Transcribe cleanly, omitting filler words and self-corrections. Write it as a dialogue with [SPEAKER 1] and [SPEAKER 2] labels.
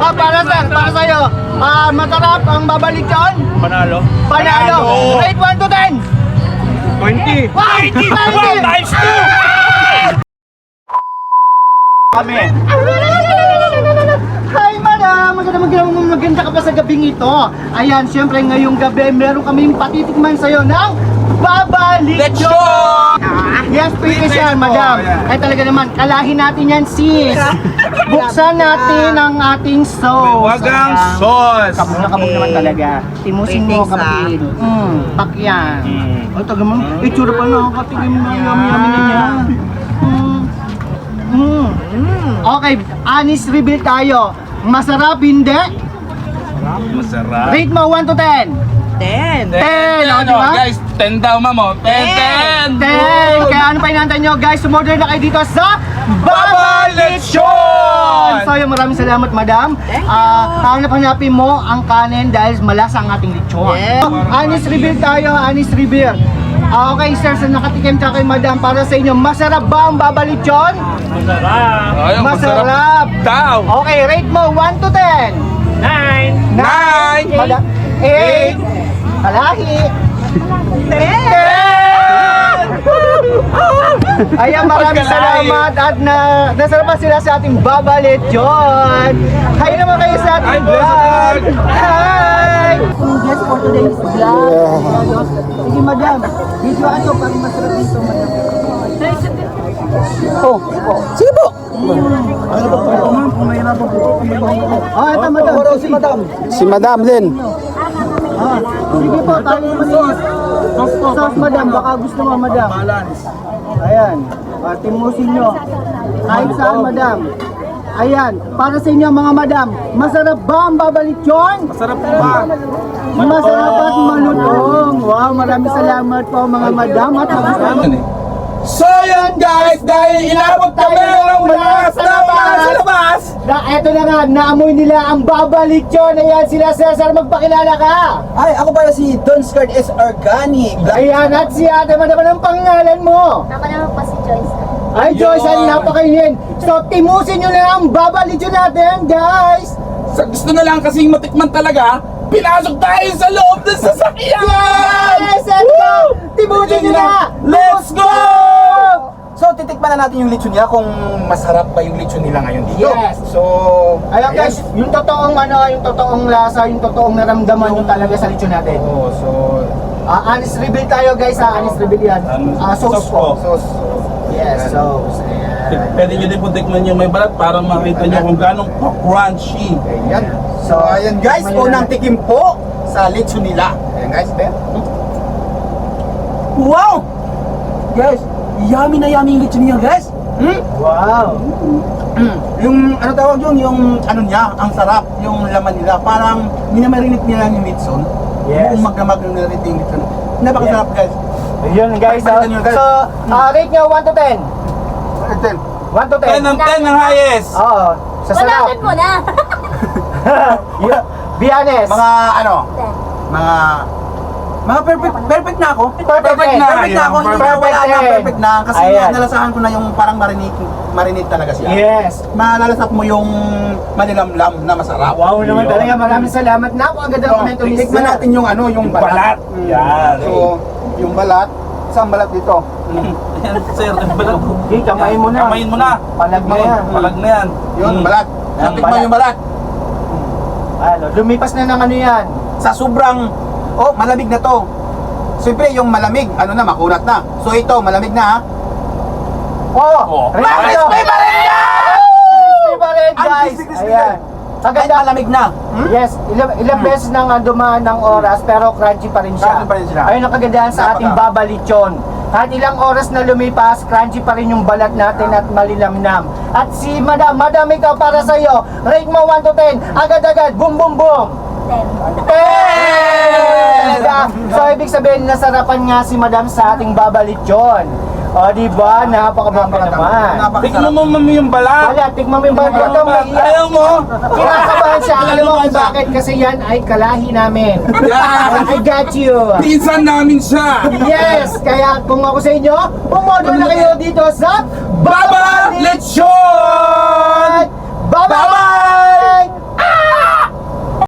[SPEAKER 1] Para sa'yo. Masarap ang babalitsyon.
[SPEAKER 2] Panalo.
[SPEAKER 1] Panalo. Rate 1 to 10.
[SPEAKER 2] 20.
[SPEAKER 1] Wow!
[SPEAKER 2] 20 times 2!
[SPEAKER 1] Kami. Hi, madam! Maganda ka pa sa gabing ito. Ayan, syempre ngayong gabi, meron kaming patitikman sa'yo ng babalitsyon! Yes, pwede yan, madam. Ay talaga naman, kalahin natin yan, sis. Buksan natin ang ating sauce.
[SPEAKER 2] Wagang sauce.
[SPEAKER 1] Kabog na kabog naman talaga. Timusin mo, kapatid. Pakyan. Ay, taga mo. Itsura pa na. Katigim na. Yummy na niya. Okay, honest reveal tayo. Masarap, hindi?
[SPEAKER 2] Masarap.
[SPEAKER 1] Rate mo 1 to 10. 10, o, di ba?
[SPEAKER 2] Guys, 10 daw, mamo. 10!
[SPEAKER 1] 10! Kaya ano pa inantay nyo, guys? Sumorder na kayo dito sa
[SPEAKER 2] Babalitsyon!
[SPEAKER 1] So, maraming salamat, madam. Hanap-hanapin mo ang kanin dahil malasa ang ating lechon. Honest reveal tayo, honest reveal. Okay, sir, sa nakatikim ka kay madam, para sa inyo, masarap ba ang babalitsyon?
[SPEAKER 2] Masarap. Ayun,
[SPEAKER 1] Masarap
[SPEAKER 2] daw.
[SPEAKER 1] Okay, rate mo 1 to 10.
[SPEAKER 2] 9. 9.
[SPEAKER 1] Madam, 8. Kalahi. 10. Ayan, maraming salamat at nasarapan sila sa ating babalitsyon. Hi naman kayo sa ating vlog. Hi! Yes, for today's vlog. Sige, madam. Video ato pag masarap dito, madam. Sige po. Ano po? Kung may hirap po. Ito, madam. Si madam.
[SPEAKER 3] Si Madam din.
[SPEAKER 1] Sige po, tayo naman yung sauce, madam. Baka gusto mo, madam. Ayan. Timusin nyo. Kahit saan, madam. Ayan. Para sa inyo, mga madam. Masarap ba ang babalitsyon?
[SPEAKER 2] Masarap po ba?
[SPEAKER 1] Masarap at malutong. Wow, maraming salamat po, mga madam. At
[SPEAKER 2] So yan guys, dahil inabot kami ng mga sa labas.
[SPEAKER 1] Eto na nga, naamoy nila ang babalitsyon. Ayan sila, Cesar, magpakilala ka.
[SPEAKER 3] Ay, ako pala si Don Skirt S. Organic.
[SPEAKER 1] Ayan, at si ate, manaman ang pangalan mo.
[SPEAKER 4] Ako naman po si Joyce.
[SPEAKER 1] Ay, Joyce, ang napakainin. So, timusin nyo na ang babalitsyon natin, guys.
[SPEAKER 2] Sa gusto na lang kasing matikman talaga, pinasok tayo sa loob ng sasakyan!
[SPEAKER 1] Yes, let's go! Timusin nyo na!
[SPEAKER 2] Let's go!
[SPEAKER 3] So, titikman na natin yung lechon niya kung masarap ba yung lechon nila ngayon dito.
[SPEAKER 1] Yes.
[SPEAKER 3] So,
[SPEAKER 1] Ayan guys, yung totoong yung totoong lasa, yung totoong naramdaman nyo talaga sa lechon natin.
[SPEAKER 3] Oh, so,
[SPEAKER 1] Honest reveal tayo guys, honest reveal yan. Sauce po.
[SPEAKER 3] sauce.
[SPEAKER 1] Yes, sauce. Ayan.
[SPEAKER 2] Pwede nyo din po tikman yung may balat para makita nyo kung gano'ng crunchy.
[SPEAKER 3] Ayan. So, ayan guys, unang tikim po sa lechon nila. Ayan guys, Ben. Wow! Guys, yummy na yummy yung lechon niya, guys.
[SPEAKER 1] Wow!
[SPEAKER 3] Yung ano tawag yun, yung ano niya, ang sarap, yung laman nila. Parang minamarinate nila yung lechon.
[SPEAKER 1] Yes.
[SPEAKER 3] Buong magdamag yung narinate yung lechon. Napakasarap, guys.
[SPEAKER 1] Ayun guys,
[SPEAKER 3] Palitan nyo, guys.
[SPEAKER 1] so, rate nyo 1 to 10. 1 to
[SPEAKER 2] 10
[SPEAKER 1] 10.
[SPEAKER 2] ng 10 ang highest!
[SPEAKER 1] Oo, sa sarap.
[SPEAKER 4] 100 mo na.
[SPEAKER 1] Be honest.
[SPEAKER 3] Mga ano, mga perfect na ako.
[SPEAKER 1] Perfect
[SPEAKER 2] na.
[SPEAKER 3] Perfect na ako. Hindi na
[SPEAKER 1] Perfect
[SPEAKER 3] wala na,
[SPEAKER 1] na.
[SPEAKER 3] perfect na. Kasi
[SPEAKER 1] Ayan.
[SPEAKER 3] nalasahan ko na yung parang marinate talaga siya.
[SPEAKER 1] Yes.
[SPEAKER 3] Malalasap mo yung manilamlam na masarap.
[SPEAKER 1] Wow naman talaga, maraming salamat. Napakaganda ng komento ni
[SPEAKER 3] Tikman natin yung ano, yung
[SPEAKER 2] Balat. Yan.
[SPEAKER 3] So, yung balat, saan balat dito?
[SPEAKER 2] Yan, sir, ang balat.
[SPEAKER 1] Hey, kamayin mo na.
[SPEAKER 2] Kamayin mo na.
[SPEAKER 1] Palag mo yan.
[SPEAKER 2] Palag na yan.
[SPEAKER 3] Yun, balat.
[SPEAKER 1] Yan,
[SPEAKER 3] Tikman
[SPEAKER 1] balat.
[SPEAKER 3] yung balat.
[SPEAKER 1] Ano, lumipas na ng ano yan.
[SPEAKER 3] Sa sobrang, malamig na to. Siyempre, yung malamig, ano na, makunat na. So ito, malamig na ha.
[SPEAKER 1] Oh!
[SPEAKER 3] Crispy pa rin yan!
[SPEAKER 1] Crispy pa rin,
[SPEAKER 3] Ang
[SPEAKER 1] guys!
[SPEAKER 3] crispy
[SPEAKER 1] Ayan.
[SPEAKER 3] Kahit
[SPEAKER 1] Kaganda.
[SPEAKER 3] malamig na.
[SPEAKER 1] Yes, ilang beses nang dumaan ng oras pero crunchy pa rin siya.
[SPEAKER 3] Crunchy pa rin siya.
[SPEAKER 1] Ayun ang kagandahan sa ating babalitsyon. Kahit ilang oras na lumipas, crunchy pa rin yung balat natin at malilamnam. At si Madam, ikaw para sa iyo, rate mo 1 to 10, agad-agad, boom boom boom. 10! So ibig sabihin, nasarapan nga si Madam sa ating babalitsyon. O diba, napakabangga naman.
[SPEAKER 2] Tignan mo mami yung balat.
[SPEAKER 1] Wala, tignan mo yung balat. Ito,
[SPEAKER 2] Ayaw mo?
[SPEAKER 1] kinakabahan siya. Alam mo kung bakit? Kasi yan ay kalahi namin. I got you.
[SPEAKER 2] Pinsan namin siya.
[SPEAKER 1] Yes! Kaya kung ako sa inyo, umorder na kayo dito sa
[SPEAKER 2] Babalitsyon!